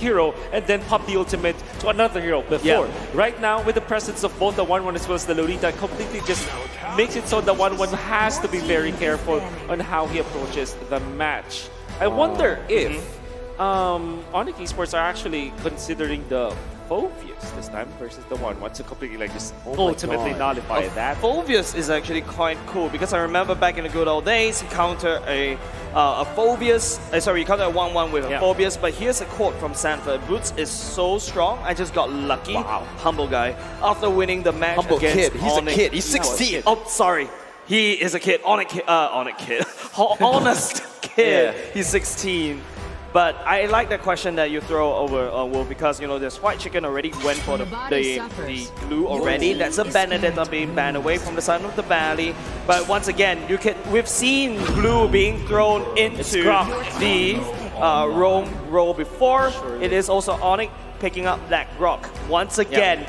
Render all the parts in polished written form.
hero and then pop the ultimate to another hero before. Yeah. Right now, with the presence of both the 1-1 as well as the Lolita, completely just makes it so the 1-1 has to be very careful on how he approaches the match. I wonder if onic Esports are actually considering the Phobius this time versus the 1-1 to completely like just ultimately nullify that. Phobius is actually quite cool because I remember back in the good old days, he countered a Phobius. He countered a 1-1 with a Phobius. But here's a quote from Sanford: "Boots is so strong. I just got lucky." Wow. Humble guy. After winning the match Humble against kid. He's onic. a kid. He's 16. Oh, sorry. He is a kid. Onic kid. Honest kid. Yeah. He's 16. But I like the question that you throw over, Wolf, because you know this white chicken already went for the glue already. That's a Benedetta being banned away from the side of the valley. But once again, we've seen glue being thrown into the roam roll before. It is also onic picking up that grok once again.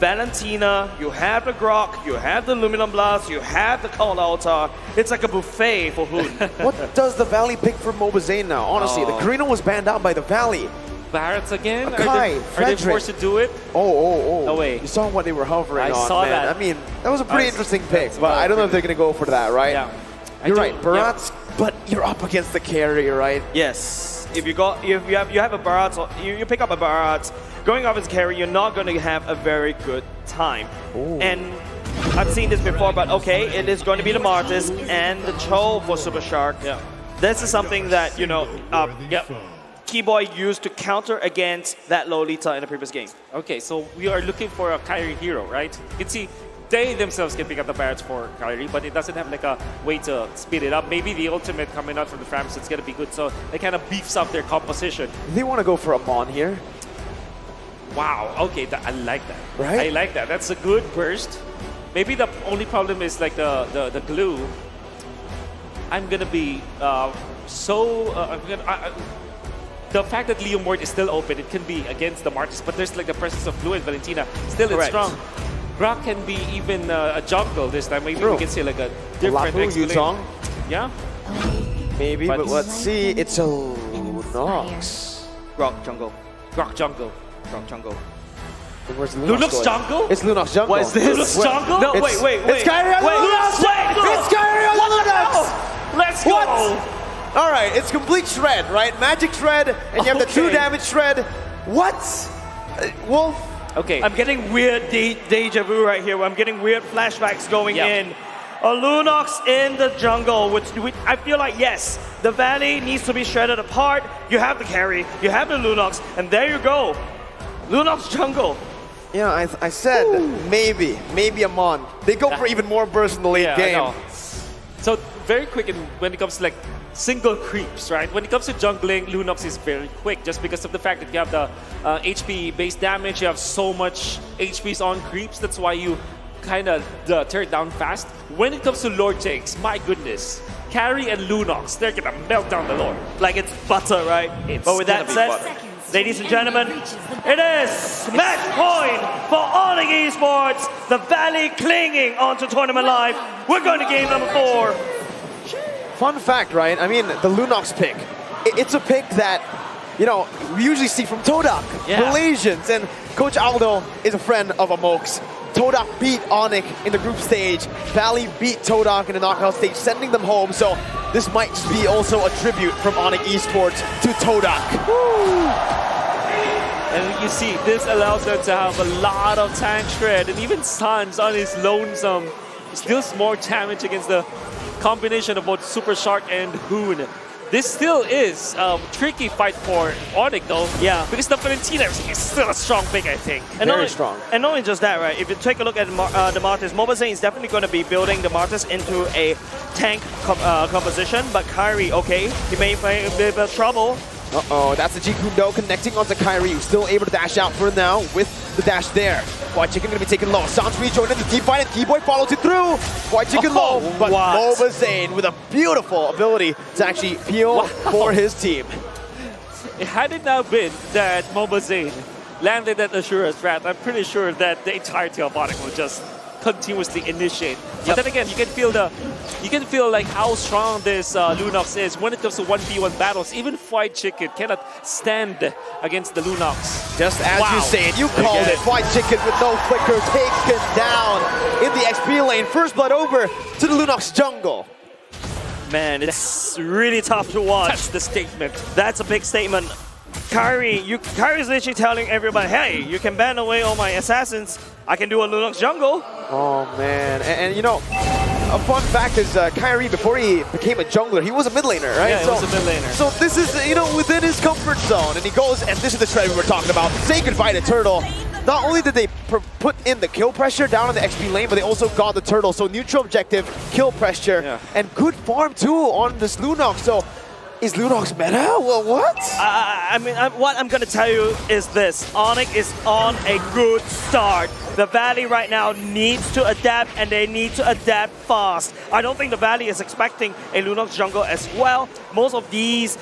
Valentina, you have the grok, you have the Luminum Blast, you have the Cold Altar. It's like a buffet for Hoon. What does the Valley pick for Mobazane now? Honestly, the Karina was banned out by the Valley. Barretts again? Akai, are they forced to do it? Oh, wait. You saw what they were hovering on, saw man. that. I mean, that was a pretty interesting pick, but I don't know if they're going to go for that, right? Yeah. You're right, Barats, but you're up against the carry, right? Yes. If you have a Barats, or you pick up a Barats, going off as carry, you're not going to have a very good time. Ooh. And I've seen this before, but okay, it is going to be the Martis and the Cho for Super Shark. Yeah. This is something that, you know, Keyboy used to counter against that Lolita in the previous game. Okay, so we are looking for a Kyrie hero, right? You can see they themselves can pick up the Barretts for Kyrie, but it doesn't have like a way to speed it up. Maybe the ultimate coming out from the Frams, it's going to be good, so it kind of beefs up their composition. They want to go for a Mon here. Wow, okay, I like that. Right? I like that. That's a good burst. Maybe the only problem is like the glue. I'm going to be the fact that Leo Mort is still open, it can be against the Martis, but there's like the presence of Blue and Valentina. Still, it's strong. Grok can be even a jungle this time. Maybe we can see like a different Yuzong? Yeah? Maybe, but let's see. It's a Lunox. Grok jungle. Grok jungle. Grok jungle. Where's Lunox jungle? It's Lunox jungle. What is this? Lunox jungle? No, wait. It's Kyrie on Lunox! It's Kyrie on Lunox! Let's go! What? All right, it's complete shred, right? Magic shred, and you have the true damage shred. What? Wolf? Okay. I'm getting weird deja vu right here. I'm getting weird flashbacks going in. A Lunox in the jungle, which I feel like, yes, the Valley needs to be shredded apart. You have the carry, you have the Lunox, and there you go. Lunox jungle. Yeah, I said maybe a Mon. They go for even more burst in the late game. So very quick when it comes to like single creeps, right? When it comes to jungling, Lunox is very quick just because of the fact that you have the HP-based damage, you have so much HPs on creeps, that's why you kind of tear it down fast. When it comes to Lord takes, my goodness, Carry and Lunox, they're gonna melt down the Lord. Like it's butter, right? But with that said, ladies and gentlemen, it is match point for onic Esports. The Valley clinging onto Tournament Live. We're going to game number 4. Fun fact, right? I mean, the Lunox pick. It's a pick that, you know, we usually see from Todak, Malaysians, and Coach Aldo is a friend of Amok's. Todak beat onic in the group stage. Valley beat Todak in the knockout stage, sending them home. So this might just be also a tribute from onic Esports to Todak. And you see, this allows them to have a lot of tank shred, and even Sans on his lonesome deals more damage against the combination of both Super Shark and Hoon. This still is a tricky fight for onic though. Yeah. Because the Valentina is still a strong pick, I think. And Very strong. And not only just that, right? If you take a look at the Martis, Mobazane is definitely going to be building the Martis into a tank composition. But Kyrie, okay, he may find a bit of trouble. Uh-oh, that's the Jikundo connecting onto Kyrie, who's still able to dash out for now with the dash there. White Chicken gonna be taken low. Sans rejoined in the team fight, and Keyboy follows it through. White Chicken low, but Mobazane with a beautiful ability to actually peel for his team. Had it now been that Mobazane landed that Asura's Wrath, I'm pretty sure that the entirety of onic will just continuously initiate. But then again, you can feel like how strong this Lunox is when it comes to 1v1 battles. Even Fried Chicken cannot stand against the Lunox. Just as you Wow. say it, you called it. Fried Chicken with no flicker taken down in the XP lane. First blood over to the Lunox jungle. Man, it's really tough to watch. That's the statement. That's a big statement. Kyrie's literally telling everybody, hey, you can ban away all my assassins. I can do a Lunox jungle. Oh man, and you know, a fun fact is Kyrie, before he became a jungler, he was a mid laner, right? Yeah, he was a mid laner. So this is, you know, within his comfort zone, and he goes, and this is the thread we were talking about, say goodbye to Turtle. Not only did they put in the kill pressure down in the XP lane, but they also got the Turtle. So neutral objective, kill pressure, and good farm too on this Lunox. So is Lunox meta? Well, what? What I'm going to tell you is this. onic is on a good start. The Valley right now needs to adapt, and they need to adapt fast. I don't think the Valley is expecting a Lunox jungle as well. Most of these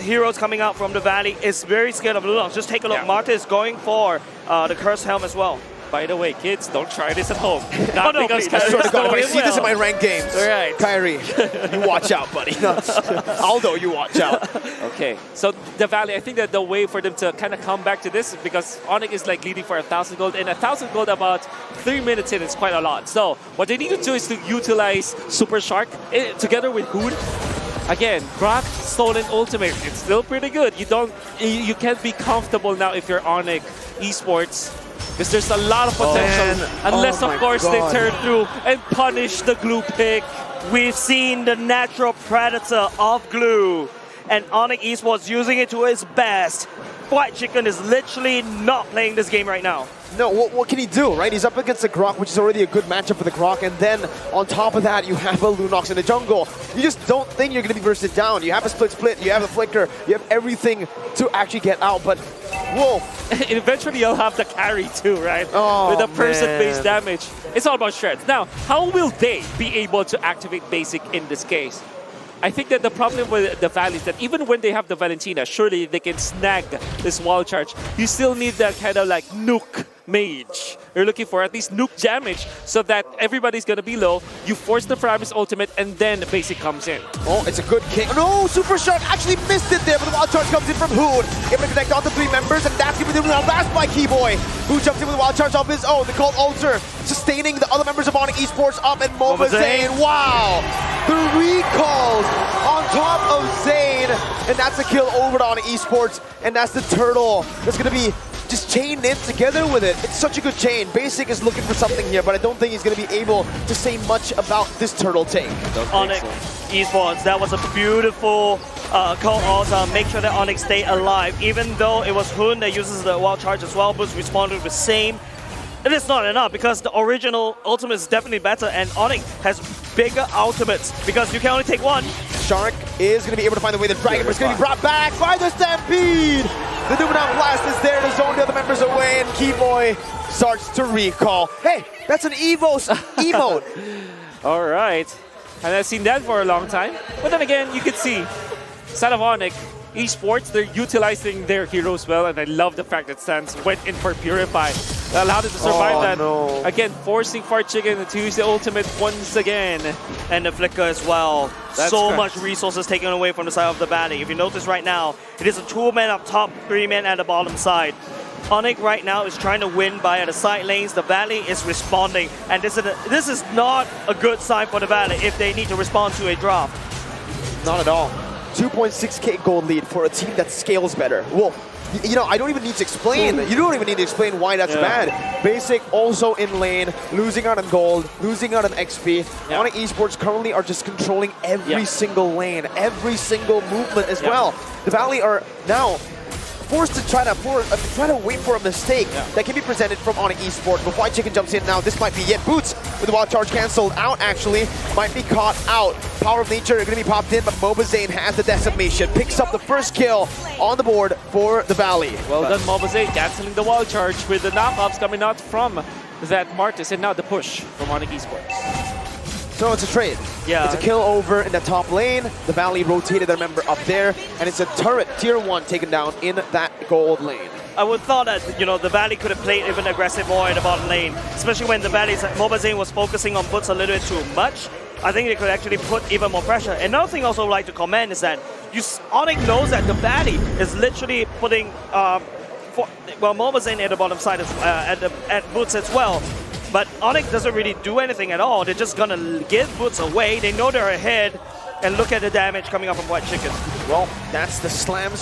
heroes coming out from the Valley is very scared of Lunox. Just take a look. Yeah. Marta is going for the Cursed Helm as well. By the way, kids, don't try this at home. Oh, Not no, because please. I swear to God, if I Kyrie see this in my will. ranked games, All right. Kyrie, you watch out, buddy. Aldo, you watch out. Okay, so the Valley, I think that the way for them to kind of come back to this is because onic is like leading for 1,000 gold, and 1,000 gold about 3 minutes in is quite a lot. So what they need to do is to utilize Super Shark together with Hood. Again, Grok stolen ultimate. It's still pretty good. You can't be comfortable now if you're onic esports. Because there's a lot of potential, man. unless Oh of my course God. they turn through and punish the glue pick. We've seen the natural predator of glue, and onic esports using it to its best. Fried Chicken is literally not playing this game right now. No, what can he do, right? He's up against the Grok, which is already a good matchup for the Grok, and then on top of that, you have a Lunox in the jungle. You just don't think you're going to be bursted down. You have a split, you have a flicker, you have everything to actually get out, but whoa. Eventually you'll have the carry too, right? Oh, with the person-based man. damage. It's all about shreds. Now, how will they be able to activate basic in this case? I think that the problem with the Valley is that even when they have the Valentina, surely they can snag this wall charge. You still need that kind of like nuke mage. You're looking for at least nuke damage so that everybody's going to be low. You force the Faramis ultimate and then the basic comes in. Oh, it's a good kick. No, Super Shark actually missed it there, but the wild charge comes in from Hood. Able to connect all the 3 members, and that's giving them a blast by Keyboy, who jumps in with a wild charge of his own. The Cold Ulcer sustaining the other members of onic esports up, and Mova Zane. Wow! The recalls on top of Zane, and that's a kill over to onic esports, and that's the Turtle that's going to be just chained in together with it. It's such a good chain. Basic is looking for something here, but I don't think he's going to be able to say much about this Turtle take. onic esports, that was a beautiful call also. Make sure that onic stay alive. Even though it was Hoon that uses the wild charge as well, Boost responded with same. It is not enough because the original ultimate is definitely better, and onic has bigger ultimates because you can only take one. Shark is going to be able to find the way. The Dragon is going to be brought back by the Stampede. The Numenam Blast is there to zone the other members away, and Keyboy starts to recall. Hey, that's an Evo's emote. All right. And I've seen that for a long time. But then again, you can see, side of onic esports, they're utilizing their heroes well, and I love the fact that Sans went in for Purify. That allowed him to survive that. No. Again, forcing Fried Chicken to use the ultimate once again. And the flicker as well. That's so correct. much resources taken away from the side of the Valley. If you notice right now, it is a 2-man up top, 3-man at the bottom side. onic right now is trying to win by the side lanes. The Valley is responding, and this is not a good sign for the Valley if they need to respond to a draft. Not at all. 2.6k gold lead for a team that scales better. Well, you know, I don't even need to explain. You don't even need to explain why that's bad. Basic also in lane, losing out on gold, losing out on XP. onic esports currently are just controlling every single lane, every single movement as well. The Valley are now forced to try to wait for a mistake that can be presented from onic esports. But Fried Chicken jumps in now. This might be it. Boots with the wild charge canceled out, actually. Might be caught out. Power of Nature are going to be popped in, but Mobazane has the decimation. Picks up the first kill on the board for the Valley. Well done, Mobazane, canceling the wild charge with the knockups coming out from that Martis, and now the push from onic esports. So it's a trade. Yeah. It's a kill over in the top lane. The Valley rotated their member up there, and it's a turret, tier 1, taken down in that gold lane. I would thought that the Valley could have played even aggressive more in the bottom lane, especially when the Valley's Mobazane was focusing on Boots a little bit too much. I think they could actually put even more pressure. Another thing I also would like to comment is that onic knows that the Valley is literally putting Mobazane at the bottom side at Boots as well. But onic doesn't really do anything at all. They're just gonna give Boots away. They know they're ahead. And look at the damage coming up from White Chicken. Well, that's the slam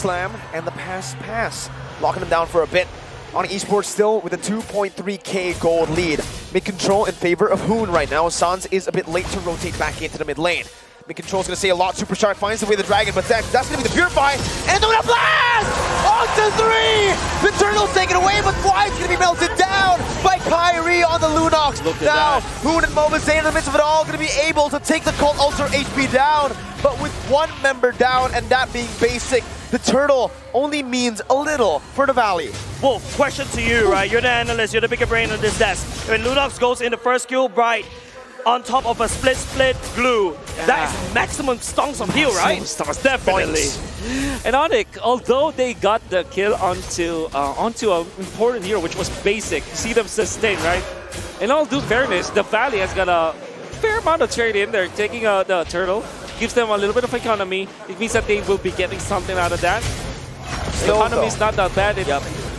and the pass. Locking him down for a bit. onic Esports still with a 2.3k gold lead. Mid-control in favor of Hoon right now. Sans is a bit late to rotate back into the mid lane. Mid-control's going to say a lot. Supershark finds the way the dragon, but that's going to be the Purify. And the blast! On to 3! The Turtle's taken away, but White's going to be melted down by Kyrie on the Lunox. Now, Hoon and Mobazane in the midst of it all going to be able to take the Cult Ulcer HP down, but with one member down, and that being Basic, the Turtle only means a little for the Valley. Well, question to you, right? You're the analyst, you're the bigger brain on this desk. When Lunox goes in the first kill, Bright, on top of a split glue. Yeah. That is maximum stunts of heal, right? Stunts, definitely. And onic, although they got the kill onto an important hero, which was Basic, you see them sustain, right? In all due fairness, the Valley has got a fair amount of trade in there, taking the Turtle. Gives them a little bit of economy. It means that they will be getting something out of that. The economy is not that bad.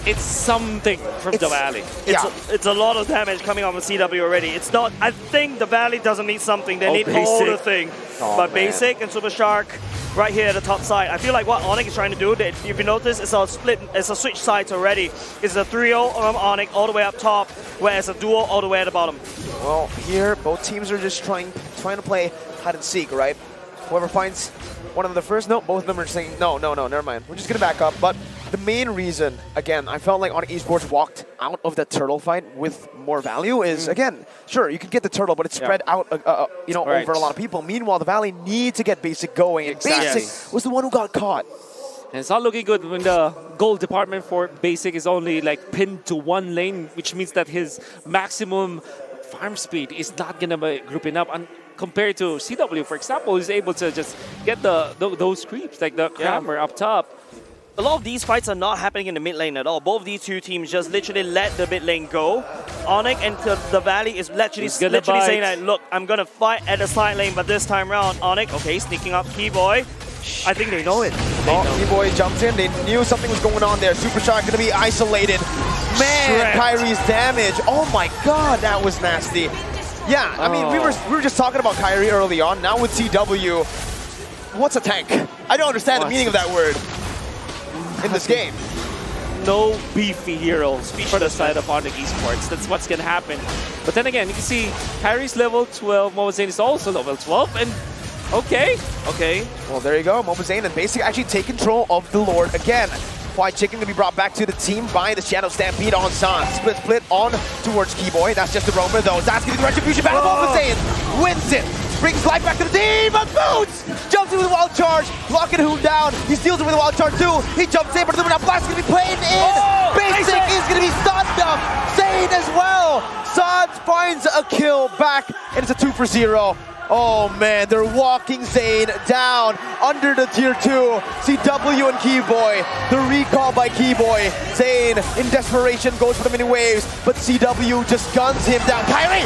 It's something from the Valley. It's a lot of damage coming off of CW already. It's not. I think the Valley doesn't need something. They need all the thing. But Basic and Super Shark right here at the top side. I feel like what onic is trying to do, if you notice, it's a split. It's a switch sides already. It's a 3-0 on onic all the way up top, whereas a duo all the way at the bottom. Well, here both teams are just trying to play hide and seek, right? Whoever finds one of them the first, no, both of them are saying, no, never mind. We're just going to back up. But the main reason, again, I felt like onic Esports walked out of the Turtle fight with more value is, again, sure, you can get the Turtle, but it's spread out over a lot of people. Meanwhile, the Valley need to get Basic going, and Basic was the one who got caught. And it's not looking good when the gold department for Basic is only like pinned to one lane, which means that his maximum farm speed is not going to be grouping up. And compared to CW, for example, who's able to just get those creeps, like the Crammer up top. A lot of these fights are not happening in the mid lane at all. Both of these two teams just literally let the mid lane go. onic and the Valley is literally saying that, look, I'm going to fight at the side lane, but this time around, onic, okay, sneaking up Keyboy. I think they know it. Keyboy jumped in. They knew something was going on there. Supershark going to be isolated. Man, Kyrie's damage. Oh my god, that was nasty. Yeah, I mean, we were just talking about Kyrie early on. Now with CW, what's a tank? I don't understand the meaning of that word in this game. No beefy heroes for the side of onic Esports. That's what's going to happen. But then again, you can see Kyrie's level 12, Mobazane is also level 12, and okay. Well, there you go. Mobazane and Basic actually take control of the Lord again. White Chicken to be brought back to the team by the Shadow Stampede on Sans. Split on towards Keyboy. That's just the roamer though. That's going to be the retribution battle. Mobazane wins it. Brings life back to the team. But Boots jumps in with a wild charge. Locking Hoon down. He steals it with a wild charge too. He jumps in, but the blast is going to be played in. Basic is going to be stunned up. Zane as well. Sans finds a kill back, and it's a 2 for 0. Oh man, they're walking Zane down under the tier 2. CW and Keyboy. The recall by Keyboy. Zane, in desperation, goes for the mini waves, but CW just guns him down. Kyrie!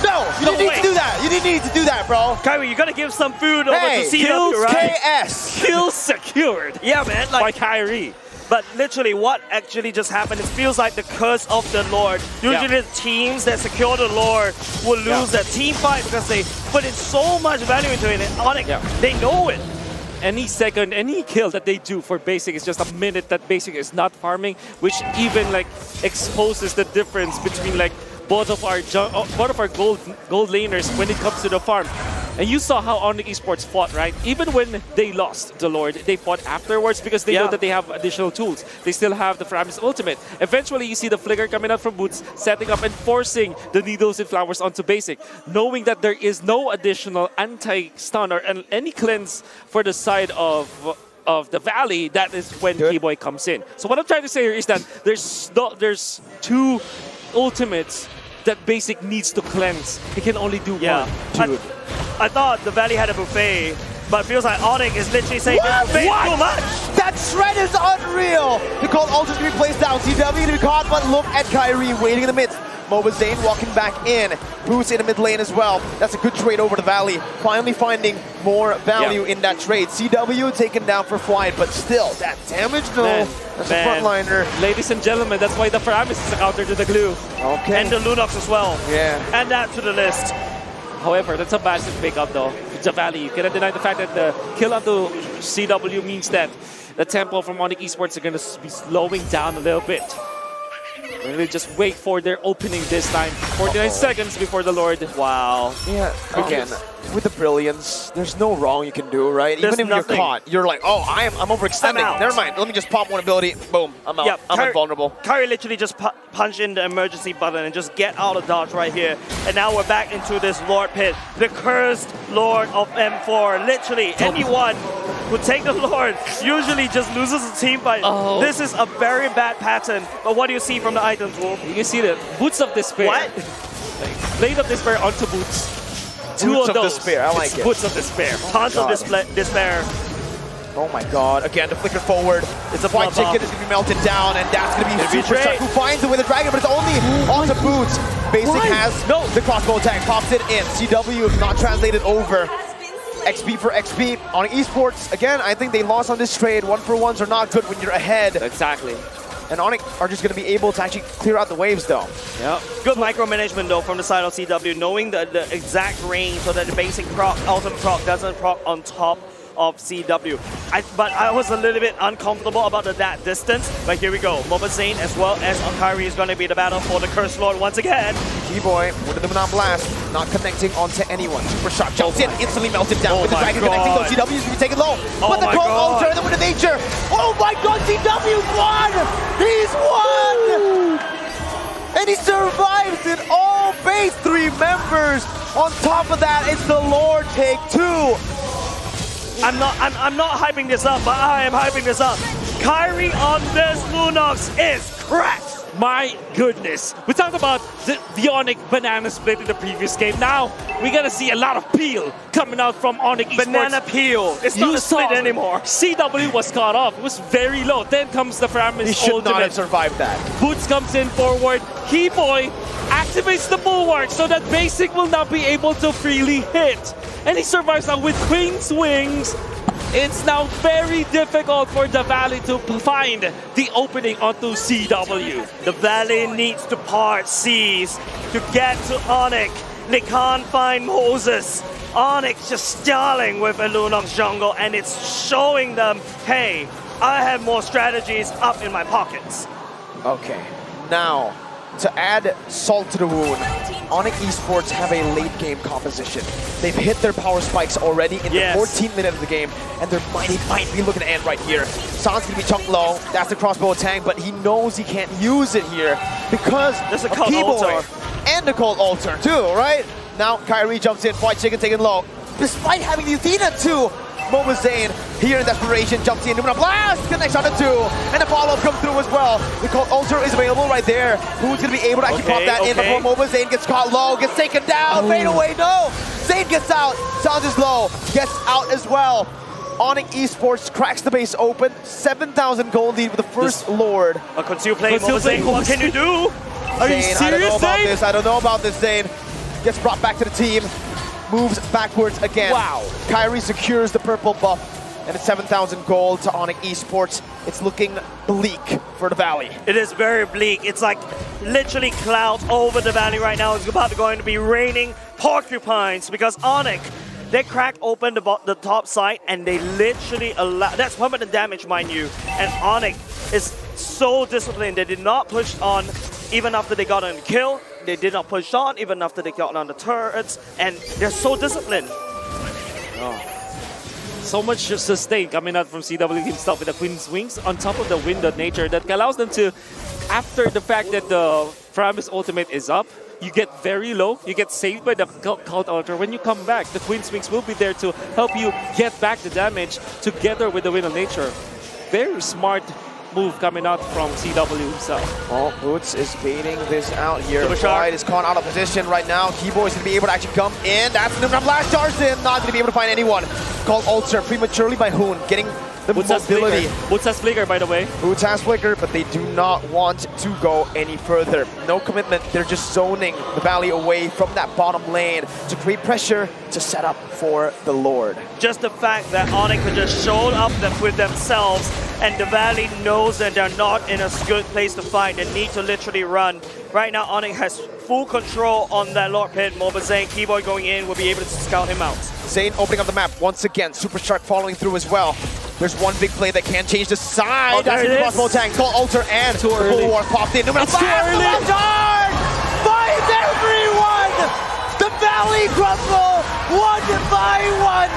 No! You didn't need to do that! You didn't need to do that, bro! Kyrie, you gotta give some food over to CW, right? KS! Kill secured! Yeah, man. By Kyrie. But literally, what actually just happened, it feels like the curse of the Lord. Usually the teams that secure the Lord will lose that team fight because they put in so much value into it. And onic, they know it. Any kill that they do for Basic is just a minute that Basic is not farming, which even like exposes the difference between like both of our gold laners when it comes to the farm. And you saw how onic Esports fought, right? Even when they lost the Lord, they fought afterwards because they know that they have additional tools. They still have the Faramis ultimate. Eventually, you see the flicker coming out from Boots, setting up and forcing the needles and flowers onto Basic, knowing that there is no additional anti-stun or any cleanse for the side of the Valley. That is when Keyboy comes in. So what I'm trying to say here is that there's two ultimates that Basic needs to cleanse. He can only do one. Dude. I thought the Valley had a buffet, but it feels like onic is literally saying this buffet too much. That shred is unreal! The cold ultra's gonna be placed down. CW gonna be caught, but look at Kyrie waiting in the midst. Mobazane walking back in. Boots in the mid lane as well. That's a good trade over the Valley. Finally finding more value in that trade. CW taken down for Flight, but still, that damage, no. That's a frontliner. Ladies and gentlemen, that's why the Faramis is a counter to the glue. Okay. And the Lunox as well. Yeah. Add that to the list. However, that's a massive pickup though. The Valley. You cannot deny the fact that the kill onto CW means that the tempo from onic Esports are going to be slowing down a little bit. We'll just wait for their opening this time. 49 seconds before the Lord. Wow. Yeah, again, with the brilliance, there's no wrong you can do, right? There's Even if nothing. you're caught, you're like, oh, I'm overextending. I'm out. Never mind, let me just pop one ability. Boom, I'm out. Yep. I'm invulnerable. Kyrie literally just punch in the emergency button and just get out of dodge right here. And now we're back into this Lord Pit. The cursed Lord of M4. Literally, anyone who take the Lord usually just loses a team fight. Oh. This is a very bad pattern. But what do you see from the items, Wolf? You can see the Boots of Despair. What? Like, Blade of Despair onto Boots. Two Boots of of those. Despair, I like It's it. Boots of Despair. Tons of God. despair. Oh my god, again, the flicker forward. It's a White blood Chicken bomb. is going to be melted down, and that's going to be It'll be super great. sharp. Who finds it with a dragon, but it's only onto Boots. Basic Why? has the crossbow attack, pops it in. CW is not translated over. XP for XP on esports. Again, I think they lost on this trade. 1-for-1s are not good when you're ahead. Exactly. And onic are just going to be able to actually clear out the waves, though. Yeah. Good micromanagement though from the side of CW, knowing the exact range so that the basic proc, ultimate proc doesn't proc on top of CW. But I was a little bit uncomfortable about that distance. But here we go. Mobazane as well as Kyrie is going to be the battle for the Cursed Lord once again. T-Boy with the Demonon Blast, not connecting onto anyone. Super sharp jumps in, instantly melted down with the my dragon God. connecting, though CW is going to be taken low. Oh But the my cold God. ultra and the wind of nature. Oh my god, CW's won! He's won! And he survives in all base 3 members. On top of that, it's the Lord take 2. I'm not hyping this up, but I am hyping this up. Kyrie on this Lunox is cracked. My goodness. We talked about the onic banana split in the previous game. Now, we're going to see a lot of peel coming out from onic Esports. Banana peel. It's not a split anymore. CW was caught off. It was very low. Then comes the Faramis He should ultimate. not have survived that. Boots comes in forward. Keyboy activates the bulwark so that Basic will not be able to freely hit. And he survives now with Queen's Wings. It's now very difficult for the Valley to find the opening onto CW. The Valley needs to part seas to get to onic. They can't find Moses. Onyx just stalling with a Lunox jungle, and it's showing them, hey, I have more strategies up in my pockets. Okay, now, to add salt to the wound, onic Esports have a late game composition. They've hit their power spikes already in the 14th minute of the game, and they might be looking to end right here. San's gonna be chunked low, that's the crossbow attack, but he knows he can't use it here because There's a of cold Keyboy altar. and the cold altar too, right? Now Kyrie jumps in, White Chicken taken low, despite having the Athena too. Mobazane here in desperation jumps in, doing a blast, connects on the 2, and the follow-up comes through as well. The cold altar is available right there. Who's gonna be able to actually pop that in before Mobazane gets caught low, gets taken down, fade away, no! Zane gets out, Sans is low, gets out as well. onic Esports cracks the base open, 7,000 gold lead with the first Lord. A conceal play, Mobazane, what can you do? Are you Zane, I don't know serious, about Zane? this, I don't know about this, Zane. Gets brought back to the team, moves backwards again. Wow. Kyrie secures the purple buff, and it's 7,000 gold to onic Esports. It's looking bleak for the Valley. It is very bleak. It's like literally clouds over the Valley right now. It's about to going to be raining porcupines because onic, they crack open the top side and they literally allow, that's permanent damage, mind you. And onic is so disciplined. They did not push on even after they got on the kill. They did not push on even after they got on the turrets. And they're so disciplined. So much sustain coming out from CW himself with the Queen's Wings on top of the Wind of Nature that allows them to, after the fact that the Faramis ultimate is up, you get very low, you get saved by the Cult Altar. When you come back, the Queen's Wings will be there to help you get back the damage together with the Wind of Nature. Very smart move coming out from CW himself. Well, Boots is baiting this out here. Super sharp. Pride is caught out of position right now. Keyboy is going to be able to actually come in. That's the blast charge in. Not going to be able to find anyone. Called Ulcer prematurely by Hoon, getting the Boots has mobility. flicker. Boots has flicker, by the way. Boots has flicker, but they do not want to go any further. No commitment. They're just zoning the Valley away from that bottom lane to create pressure to set up for the Lord. Just the fact that onic could just show up with themselves, and the Valley knows that they're not in a good place to fight. They need to literally run. Right now, onic has full control on that Lord Pit. Moba Zane, Keyboy going in, will be able to scout him out. Zane opening up the map once again. Super Shark following through as well. There's one big play that can change the side. Oh, there That's it the is. crossbow tank. Full altar and Too early. Bulwark popped in. It's too early. Find everyone! The Valley crumble! 1-by-1!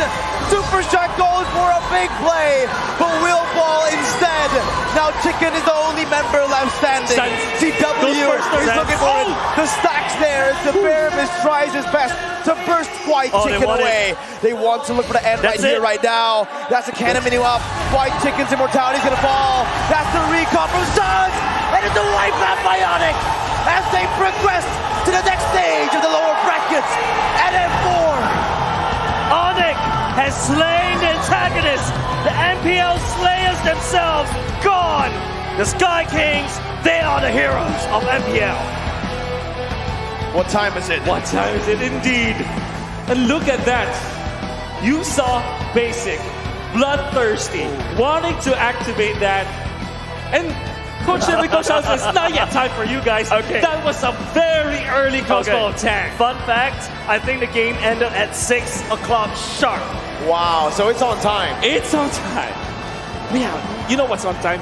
Super Shark goes for a big play, but will fall instead. Now Chicken is the only member left standing. CW is looking for it. The stacks there as the Bear Mist tries his best to burst White Chicken away. They want to look for the end right here, right now. That's a cannon menu up. White Chicken's immortality is going to fall. That's the recon from Stuns. And it's a wipe out Bionic as they progress to the next stage of the lower brackets. NM4. onic has slain the antagonists. The NPL Slayers themselves gone. The Sky Kings, they are the heroes of NPL. What time is it? What time is it indeed? And look at that. You saw Basic, bloodthirsty, wanting to activate that. And Coach says, it's not yet time for you guys. Okay. That was a very early crossbow attack. Fun fact, I think the game ended at 6 o'clock sharp. Wow, so it's on time. It's on time. Yeah, you know what's on time?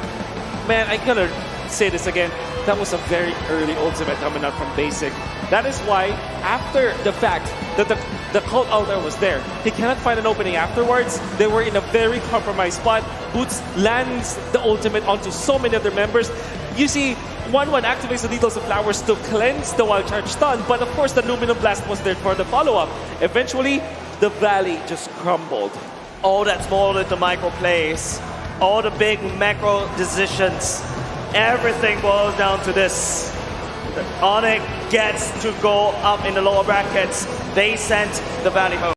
Man, I gotta say this again. That was a very early ultimate coming out from Basic. That is why, after the fact that the cult out there was there, he cannot find an opening afterwards. They were in a very compromised spot. Boots lands the ultimate onto so many of their members. You see, 1-1 activates the Needles of Flowers to cleanse the Wild Charge stun, but of course the Luminum Blast was there for the follow-up. Eventually, the Valley just crumbled. All that small little micro plays, all the big macro decisions, everything boils down to this. onic gets to go up in the lower brackets. They sent the Valley home.